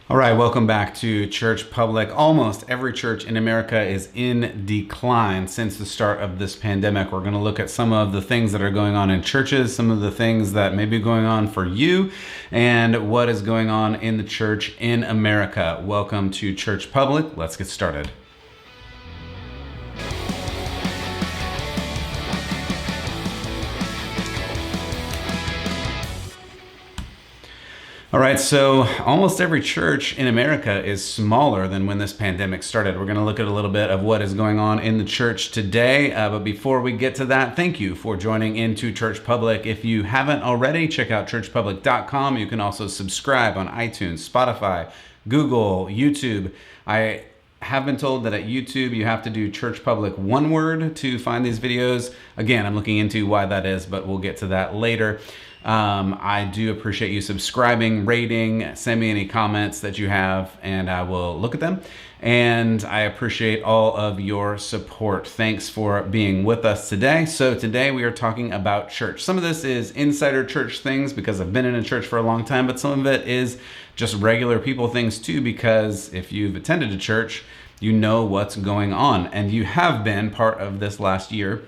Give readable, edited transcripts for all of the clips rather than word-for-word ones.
All right, welcome back to Church Public. Almost every church in America is in decline since the start of this pandemic. We're going to look at some of the things that are going on in churches, some of the things that may be going on for you, and what is going on in the church in America. Welcome to Church Public. Let's get started. All right, so almost every church in America is smaller than when this pandemic started. We're going to look at a little bit of what is going on in the church today. But before we get to that, thank you for joining into Church Public. If you haven't already, check out churchpublic.com. You can also subscribe on iTunes, Spotify, Google, YouTube. I have been told that at YouTube you have to do Church Public one word to find these videos. Again, I'm looking into why that is, but we'll get to that later. I do appreciate you subscribing, rating, send me any comments that you have, and I will look at them. And I appreciate all of your support. Thanks for being with us today. So today we are talking about church. Some of this is insider church things because I've been in a church for a long time, but some of it is just regular people things too, because if you've attended a church, you know what's going on, and you have been part of this last year.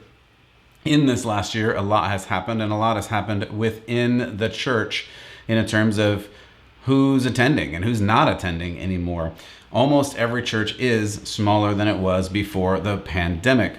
In this last year, a lot has happened, and a lot has happened within the church in terms of who's attending and who's not attending anymore. Almost every church is smaller than it was before the pandemic.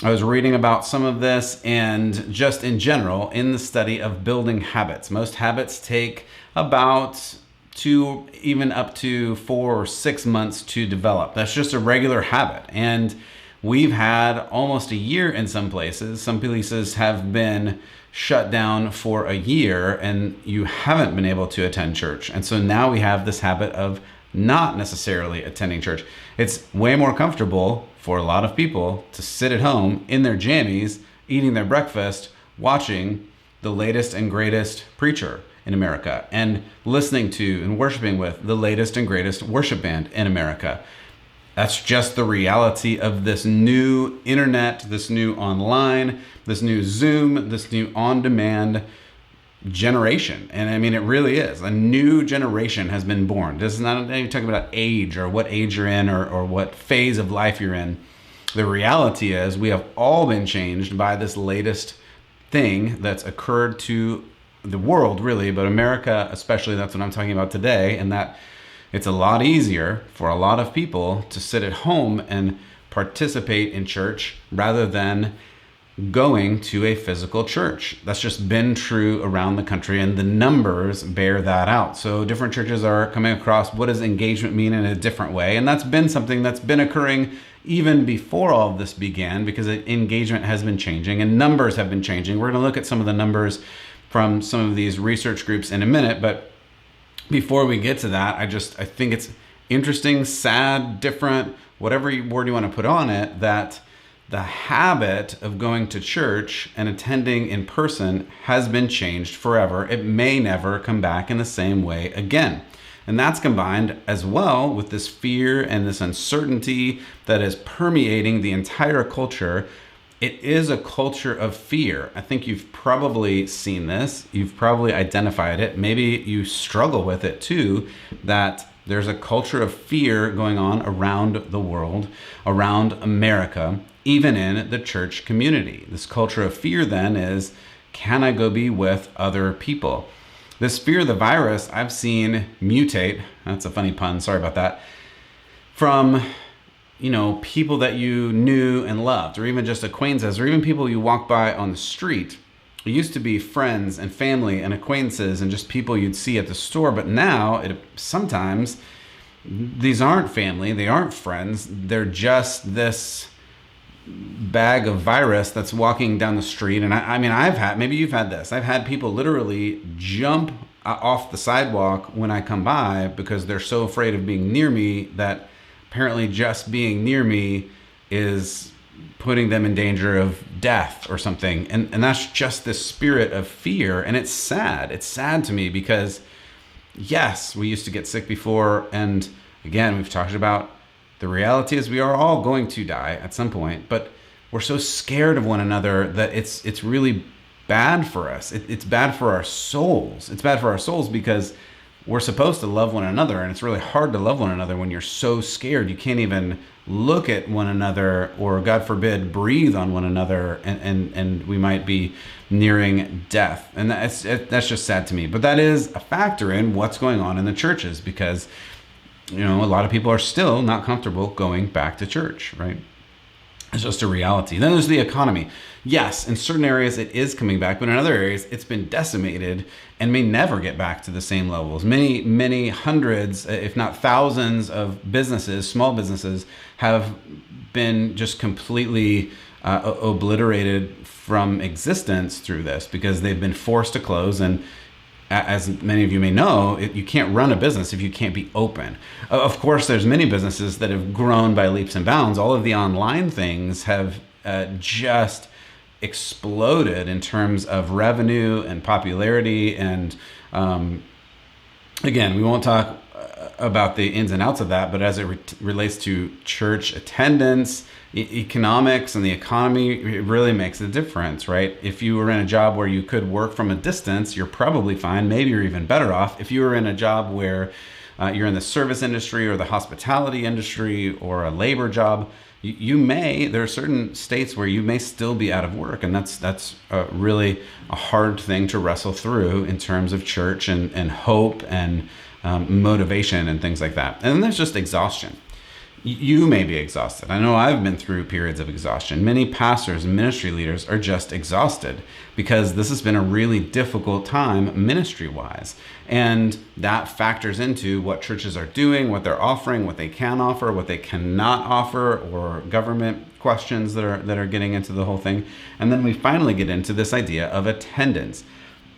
I was reading about some of this, and just in general, in the study of building habits. Most habits take about 2, even up to 4 or 6 months to develop. That's just a regular habit. And we've had almost a year in some places. Some places have been shut down for a year and you haven't been able to attend church. And so now we have this habit of not necessarily attending church. It's way more comfortable for a lot of people to sit at home in their jammies, eating their breakfast, watching the latest and greatest preacher in America and listening to and worshiping with the latest and greatest worship band in America. That's just the reality of this new internet, this new online, this new Zoom, this new on-demand generation. And I mean, it really is. A new generation has been born. This is not even talking about age or what age you're in or what phase of life you're in. The reality is we have all been changed by this latest thing that's occurred to the world, really, but America especially. That's what I'm talking about today, and that it's a lot easier for a lot of people to sit at home and participate in church rather than going to a physical church. That's just been true around the country, and the numbers bear that out. So different churches are coming across what does engagement mean in a different way, and that's been something that's been occurring even before all of this began, because engagement has been changing and numbers have been changing. We're going to look at some of the numbers from some of these research groups in a minute, but before we get to that, I think it's interesting, sad, different, whatever word you want to put on it, that the habit of going to church and attending in person has been changed forever. It may never come back in the same way again. And that's combined as well with this fear and this uncertainty that is permeating the entire culture. It is a culture of fear. I think you've probably seen this. You've probably identified it. Maybe you struggle with it too, that there's a culture of fear going on around the world, around America, even in the church community. This culture of fear then is, can I go be with other people? This fear of the virus I've seen mutate. That's a funny pun. Sorry about that. From people that you knew and loved, or even just acquaintances, or even people you walk by on the street. It used to be friends and family and acquaintances and just people you'd see at the store. But now sometimes these aren't family, they aren't friends. They're just this bag of virus that's walking down the street. And I mean, maybe you've had this. I've had people literally jump off the sidewalk when I come by because they're so afraid of being near me that apparently just being near me is putting them in danger of death or something. And that's just this spirit of fear. And it's sad. It's sad to me because, yes, we used to get sick before. And again, we've talked about the reality is we are all going to die at some point. But we're so scared of one another that it's really bad for us. It's bad for our souls. It's bad for our souls because we're supposed to love one another, and it's really hard to love one another when you're so scared you can't even look at one another, or God forbid breathe on one another, and we might be nearing death. And that's just sad to me. But that is a factor in what's going on in the churches, because a lot of people are still not comfortable going back to church, right? It's just a reality. Then there's the economy. Yes, in certain areas it is coming back, but in other areas it's been decimated and may never get back to the same levels. Many, many hundreds, if not thousands of businesses, small businesses, have been just completely obliterated from existence through this, because they've been forced to close. And as many of you may know, you can't run a business if you can't be open. Of course, there's many businesses that have grown by leaps and bounds. All of the online things have just exploded in terms of revenue and popularity. And again, we won't talk about the ins and outs of that, but as it relates to church attendance, economics, and the economy, it really makes a difference, right? If you were in a job where you could work from a distance, you're probably fine. Maybe you're even better off. If you were in a job where you're in the service industry or the hospitality industry or a labor job, there are certain states where you may still be out of work. And that's really a hard thing to wrestle through in terms of church and hope and motivation and things like that. And then there's just exhaustion. You may be exhausted. I know I've been through periods of exhaustion. Many pastors and ministry leaders are just exhausted because this has been a really difficult time ministry-wise. And that factors into what churches are doing, what they're offering, what they can offer, what they cannot offer, or government questions that are getting into the whole thing. And then we finally get into this idea of attendance.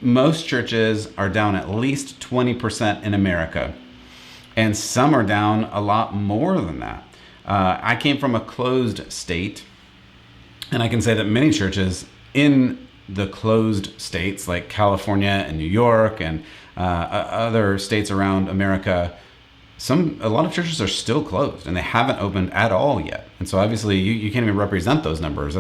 Most churches are down at least 20% in America, and some are down a lot more than that. I came from a closed state, and I can say that many churches in the closed states like California and New York and other states around America, a lot of churches are still closed and they haven't opened at all yet. And so obviously you can't even represent those numbers.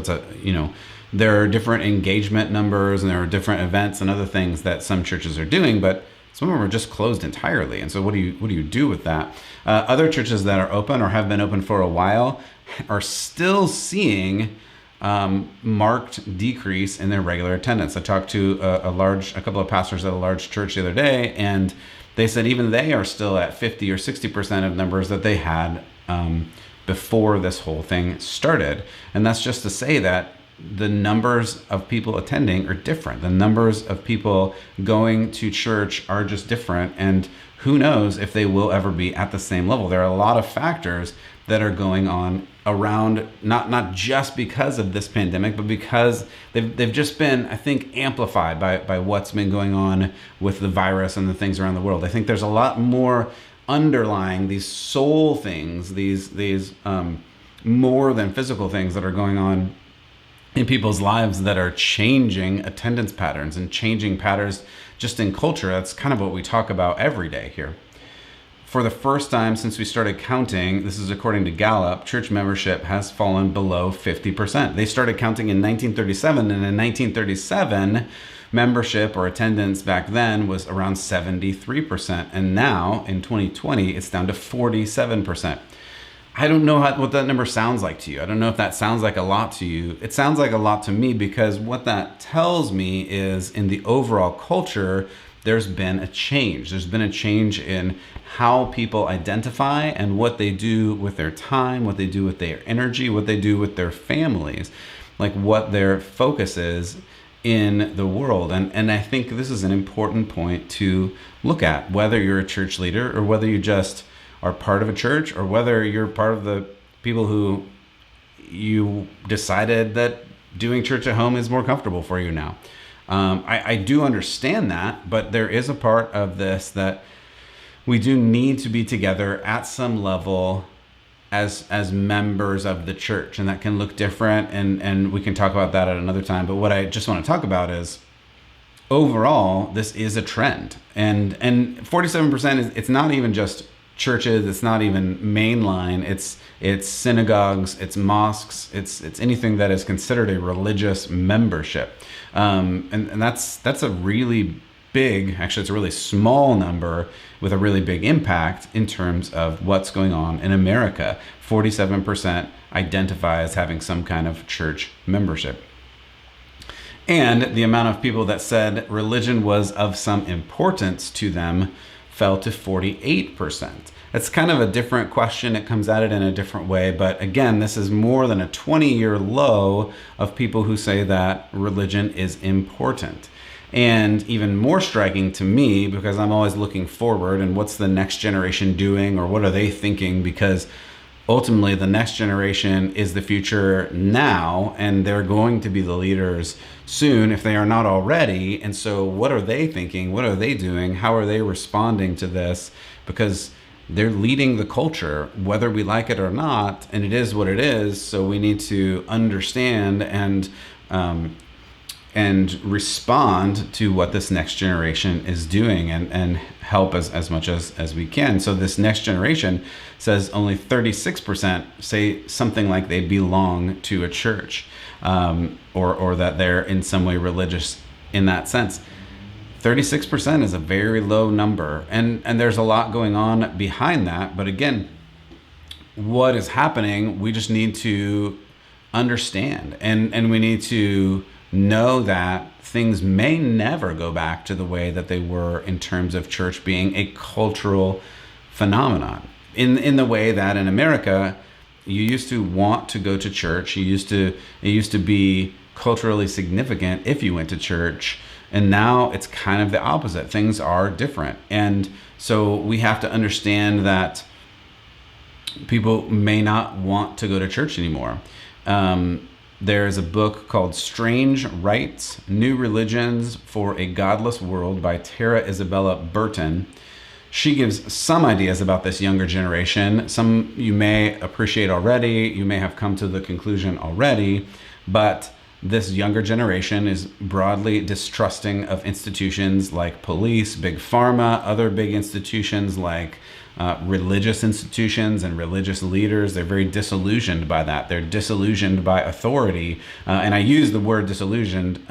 There are different engagement numbers, and there are different events and other things that some churches are doing, but some of them are just closed entirely. And so what do you do with that? Other churches that are open or have been open for a while are still seeing marked decrease in their regular attendance. I talked to a couple of pastors at a large church the other day, and they said even they are still at 50 or 60% of numbers that they had before this whole thing started. And that's just to say that the numbers of people attending are different. The numbers of people going to church are just different. And who knows if they will ever be at the same level. There are a lot of factors that are going on around, not just because of this pandemic, but because they've just been, I think, amplified by what's been going on with the virus and the things around the world. I think there's a lot more underlying these soul things, these more than physical things that are going on in people's lives that are changing attendance patterns and changing patterns just in culture. That's kind of what we talk about every day here. For the first time since we started counting, this is according to Gallup, church membership has fallen below 50%. They started counting in 1937, and in 1937, membership or attendance back then was around 73%. And now in 2020, it's down to 47%. I don't know what that number sounds like to you. I don't know if that sounds like a lot to you. It sounds like a lot to me, because what that tells me is in the overall culture, there's been a change. There's been a change in how people identify and what they do with their time, what they do with their energy, what they do with their families, like what their focus is in the world. And I think this is an important point to look at, whether you're a church leader or whether you just are part of a church, or whether you're part of the people who you decided that doing church at home is more comfortable for you now. I do understand that, but there is a part of this that we do need to be together at some level as members of the church, and that can look different, and we can talk about that at another time. But what I just want to talk about is, overall, this is a trend, and 47% is, it's not even just churches, it's not even mainline, it's synagogues, it's mosques, it's anything that is considered a religious membership, and that's a really big, actually it's a really small number with a really big impact in terms of what's going on in America. 47% identify as having some kind of church membership. And the amount of people that said religion was of some importance to them fell to 48%. It's kind of a different question. It comes at it in a different way. But again, this is more than a 20-year low of people who say that religion is important. And even more striking to me, because I'm always looking forward and what's the next generation doing or what are they thinking, because ultimately the next generation is the future now, and they're going to be the leaders soon if they are not already. And so what are they thinking? What are they doing? How are they responding to this? Because they're leading the culture, whether we like it or not, and it is what it is. So we need to understand and respond to what this next generation is doing and help as much as we can. So this next generation says only 36% say something like they belong to a church, or that they're in some way religious in that sense. 36% is a very low number, and there's a lot going on behind that. But again, what is happening, we just need to understand, and we need to know that things may never go back to the way that they were in terms of church being a cultural phenomenon. In the way that in America, you used to want to go to church. It used to be culturally significant if you went to church. And now it's kind of the opposite. Things are different. And so we have to understand that people may not want to go to church anymore. There's a book called Strange Rites, New Religions for a Godless World by Tara Isabella Burton. She gives some ideas about this younger generation. Some you may appreciate already. You may have come to the conclusion already. But this younger generation is broadly distrusting of institutions like police, big pharma, other big institutions like religious institutions and religious leaders. They're very disillusioned by that. They're disillusioned by authority. And I use the word disillusioned.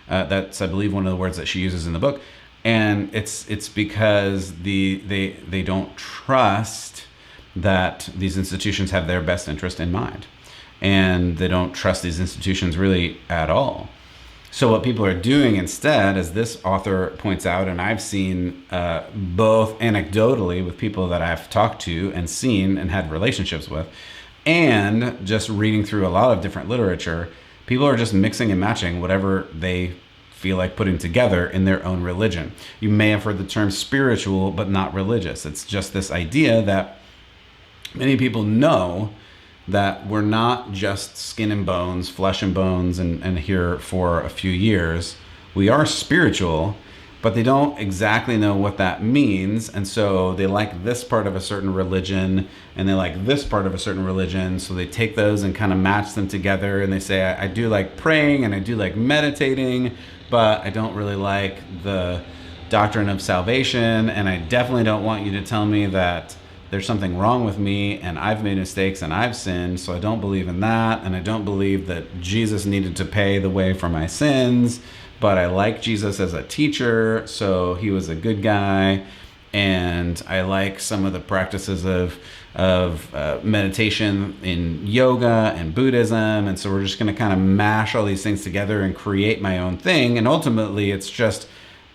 That's, I believe, one of the words that she uses in the book. And it's because they don't trust that these institutions have their best interest in mind. And they don't trust these institutions really at all. So what people are doing instead, as this author points out, and I've seen both anecdotally with people that I've talked to and seen and had relationships with, and just reading through a lot of different literature, people are just mixing and matching whatever they feel like putting together in their own religion. You may have heard the term spiritual, but not religious. It's just this idea that many people know that we're not just skin and bones, flesh and bones, and here for a few years. We are spiritual, but they don't exactly know what that means. And so they like this part of a certain religion, and they like this part of a certain religion. So they take those and kind of match them together. And they say, I do like praying and I do like meditating, but I don't really like the doctrine of salvation. And I definitely don't want you to tell me that there's something wrong with me and I've made mistakes and I've sinned, so I don't believe in that. And I don't believe that Jesus needed to pay the way for my sins, but I like Jesus as a teacher, so he was a good guy. And I like some of the practices of meditation in yoga and Buddhism. And so we're just going to kind of mash all these things together and create my own thing. And ultimately it's just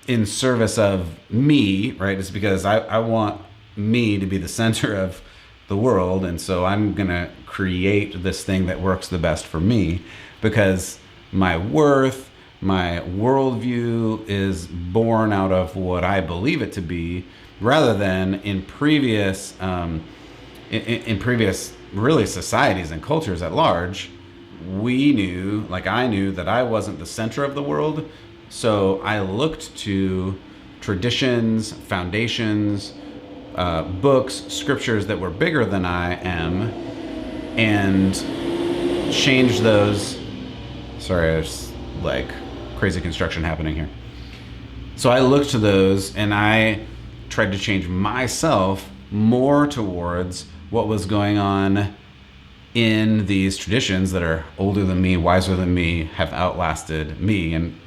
in service of me, right? It's because I want me to be the center of the world, and so I'm gonna create this thing that works the best for me, because my worth, my worldview is born out of what I believe it to be, rather than in previous really societies and cultures at large. We knew, like I knew, that I wasn't the center of the world, so I looked to traditions, foundations, books, scriptures that were bigger than I am, and changed those. Sorry, there's like crazy construction happening here. So I looked to those and I tried to change myself more towards what was going on in these traditions that are older than me, wiser than me, have outlasted me. And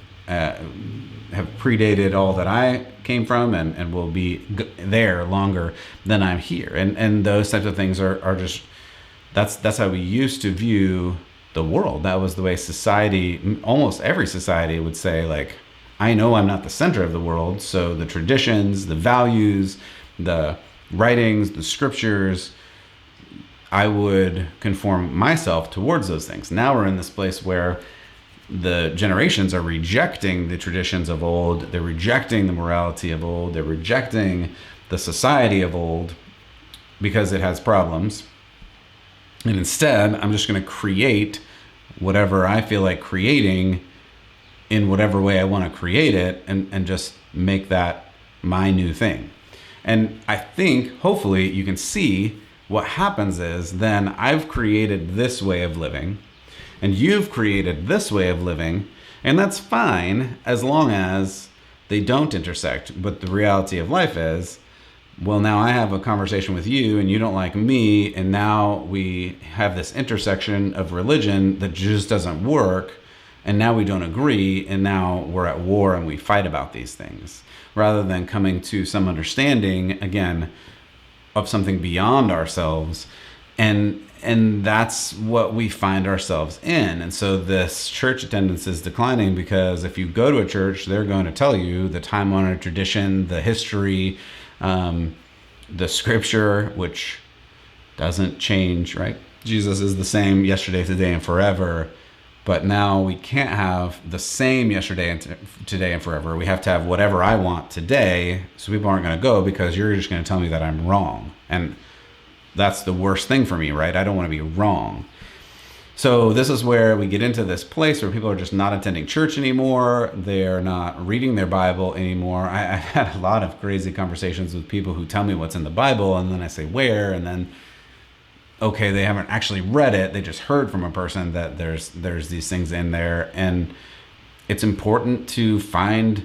have predated all that I came from and will be there longer than I'm here. And those types of things are just, that's how we used to view the world. That was the way society, almost every society would say, like, I know I'm not the center of the world, so the traditions, the values, the writings, the scriptures, I would conform myself towards those things. Now we're in this place where the generations are rejecting the traditions of old. They're rejecting the morality of old. They're rejecting the society of old because it has problems. And instead, I'm just going to create whatever I feel like creating in whatever way I want to create it, and just make that my new thing. And I think, hopefully, you can see what happens is then I've created this way of living, and you've created this way of living, and that's fine as long as they don't intersect. But the reality of life is, well, now I have a conversation with you and you don't like me, and now we have this intersection of religion that just doesn't work, and now we don't agree, and now we're at war and we fight about these things, rather than coming to some understanding, again, of something beyond ourselves. And that's what we find ourselves in. And so this church attendance is declining, because if you go to a church, they're going to tell you the time-honored tradition, the history, the scripture, which doesn't change, right? Jesus is the same yesterday, today, and forever. But now we can't have the same yesterday and today and forever. We have to have whatever I want today. So people aren't going to go because you're just going to tell me that I'm wrong. And that's the worst thing for me, right? I don't want to be wrong. So this is where we get into this place where people are just not attending church anymore. They're not reading their Bible anymore. I've had a lot of crazy conversations with people who tell me what's in the Bible, and then I say where, and then, okay, they haven't actually read it. They just heard from a person that there's these things in there. And it's important to find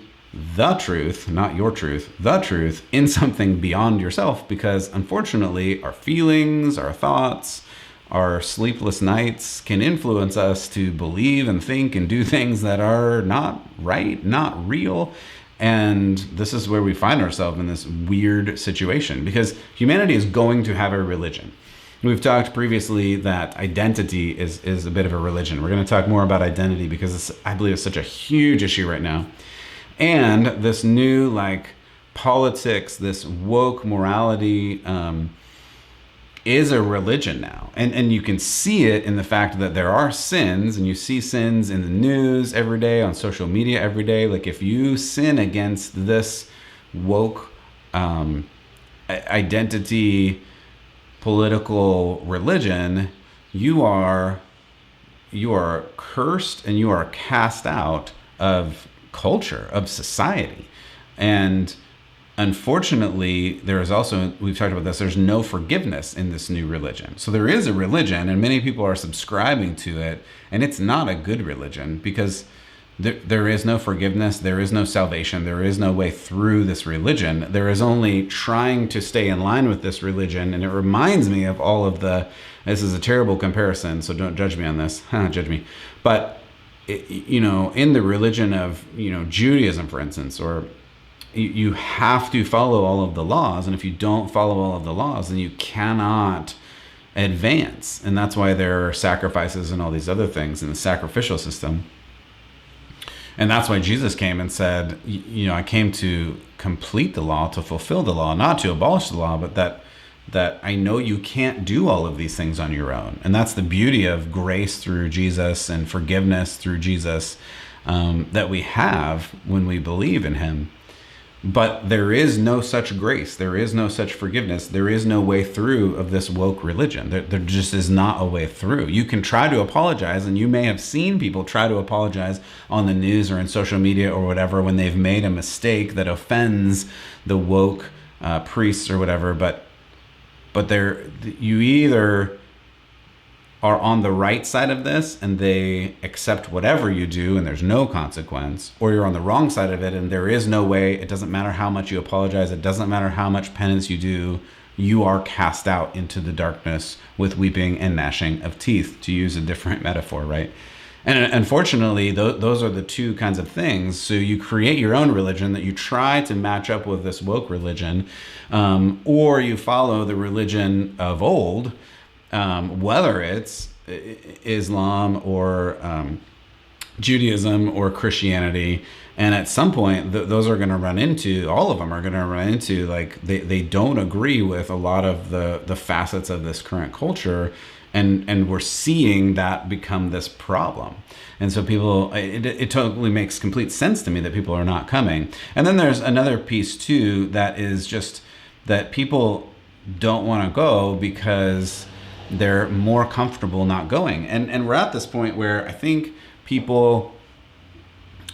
the truth, not your truth, the truth in something beyond yourself, because unfortunately our feelings, our thoughts, our sleepless nights can influence us to believe and think and do things that are not right, not real. And this is where we find ourselves in this weird situation, because humanity is going to have a religion. We've talked previously that identity is a bit of a religion. We're going to talk more about identity because I believe it's such a huge issue right now. And this new politics, this woke morality is a religion now. And you can see it in the fact that there are sins, and you see sins in the news every day, on social media every day. Like, if you sin against this woke identity, political religion, you are cursed and you are cast out of culture, of society. And unfortunately, there is also, we've talked about this, there's no forgiveness in this new religion. So there is a religion, and many people are subscribing to it, and it's not a good religion, because there is no forgiveness, there is no salvation, there is no way through this religion. There is only trying to stay in line with this religion. And it reminds me of all of this is a terrible comparison, so don't judge me on this. Judge me. But, in the religion of, Judaism, for instance, or you have to follow all of the laws. And if you don't follow all of the laws, then you cannot advance. And that's why there are sacrifices and all these other things in the sacrificial system. And that's why Jesus came and said, I came to complete the law, to fulfill the law, not to abolish the law, but that I know you can't do all of these things on your own. And that's the beauty of grace through Jesus and forgiveness through Jesus that we have when we believe in him. But there is no such grace. There is no such forgiveness. There is no way through of this woke religion. There just is not a way through. You can try to apologize, and you may have seen people try to apologize on the news or in social media or whatever when they've made a mistake that offends the woke priests or whatever. But you either are on the right side of this and they accept whatever you do and there's no consequence, or you're on the wrong side of it and there is no way. It doesn't matter how much you apologize. It doesn't matter how much penance you do. You are cast out into the darkness with weeping and gnashing of teeth, to use a different metaphor, right? And unfortunately, those are the two kinds of things. So you create your own religion that you try to match up with this woke religion, or you follow the religion of old, whether it's Islam or Judaism or Christianity. And at some point, those are going to run into, all of them are going to run into, like, they don't agree with a lot of the facets of this current culture. And we're seeing that become this problem. And so people, it totally makes complete sense to me that people are not coming. And then there's another piece too, that is just that people don't want to go because they're more comfortable not going. And we're at this point where I think the people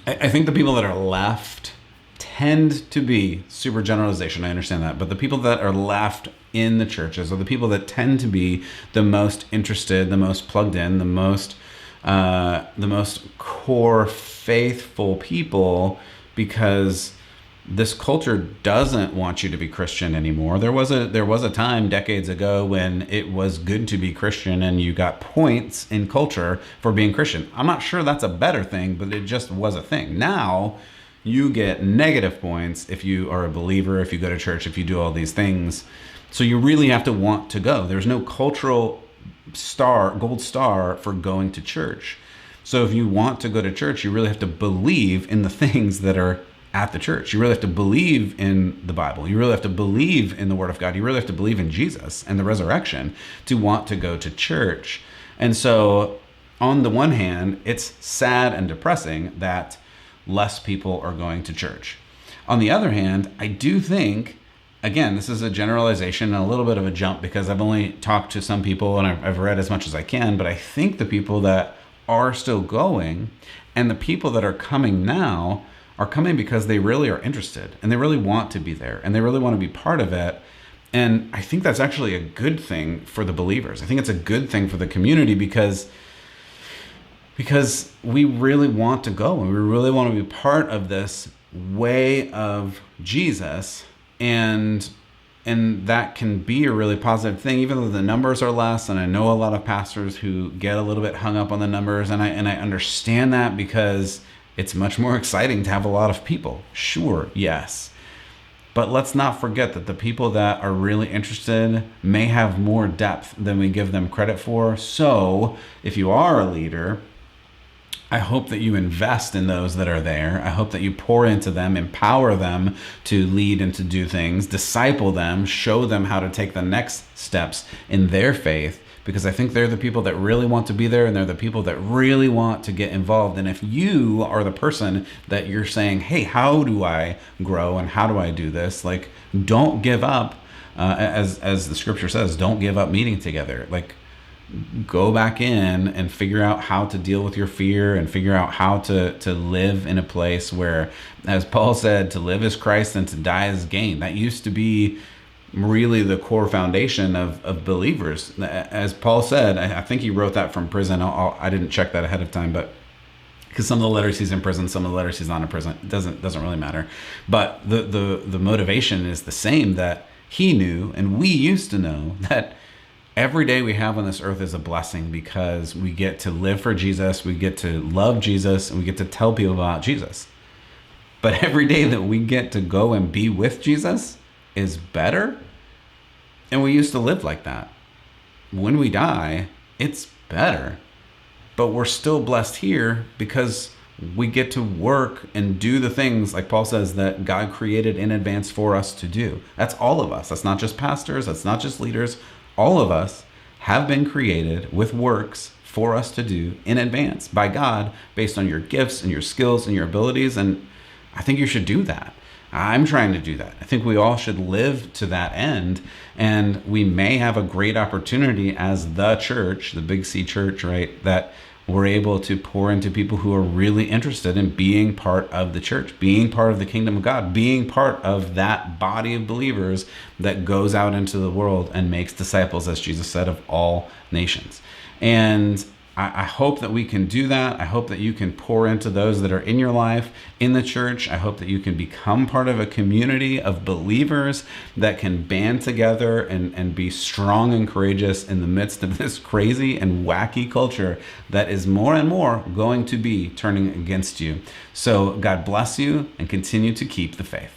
that are left tend to be, super generalization, I understand that, but the people that are left in the churches are the people that tend to be the most interested, the most plugged in, the most core faithful people, because this culture doesn't want you to be Christian anymore. There was a time decades ago when it was good to be Christian and you got points in culture for being Christian. I'm not sure that's a better thing, but it just was a thing. Now you get negative points if you are a believer, if you go to church, if you do all these things. So you really have to want to go. There's no cultural gold star for going to church. So if you want to go to church, you really have to believe in the things that are at the church. You really have to believe in the Bible. You really have to believe in the Word of God. You really have to believe in Jesus and the resurrection to want to go to church. And so on the one hand, it's sad and depressing that less people are going to church. On the other hand, I do think, again, this is a generalization and a little bit of a jump because I've only talked to some people and I've read as much as I can, but I think the people that are still going and the people that are coming now are coming because they really are interested and they really want to be there and they really want to be part of it. And I think that's actually a good thing for the believers. I think it's a good thing for the community because we really want to go and we really want to be part of this way of Jesus. And that can be a really positive thing, even though the numbers are less. And I know a lot of pastors who get a little bit hung up on the numbers. And I understand that because it's much more exciting to have a lot of people. Sure, yes. But let's not forget that the people that are really interested may have more depth than we give them credit for. So if you are a leader, I hope that you invest in those that are there. I hope that you pour into them, empower them to lead and to do things, disciple them, show them how to take the next steps in their faith, because I think they're the people that really want to be there and they're the people that really want to get involved. And if you are the person that you're saying, hey, how do I grow and how do I do this? Like, don't give up, as the scripture says, don't give up meeting together. Like, go back in and figure out how to deal with your fear and figure out how to live in a place where, as Paul said, to live is Christ and to die is gain. That used to be really the core foundation of believers. As Paul said, I think he wrote that from prison. I didn't check that ahead of time, but because some of the letters he's in prison, some of the letters he's not in prison, it doesn't really matter. But the motivation is the same, that he knew and we used to know that every day we have on this earth is a blessing because we get to live for Jesus, we get to love Jesus, and we get to tell people about Jesus. But every day that we get to go and be with Jesus is better. And we used to live like that. When we die, it's better. But we're still blessed here because we get to work and do the things, like Paul says, that God created in advance for us to do. That's all of us. That's not just pastors. That's not just leaders. All of us have been created with works for us to do in advance by God based on your gifts and your skills and your abilities. And I think you should do that. I'm trying to do that. I think we all should live to that end. And we may have a great opportunity as the church, the Big C church, right, that we're able to pour into people who are really interested in being part of the church, being part of the kingdom of God, being part of that body of believers that goes out into the world and makes disciples, as Jesus said, of all nations. And I hope that we can do that. I hope that you can pour into those that are in your life, in the church. I hope that you can become part of a community of believers that can band together and be strong and courageous in the midst of this crazy and wacky culture that is more and more going to be turning against you. So God bless you, and continue to keep the faith.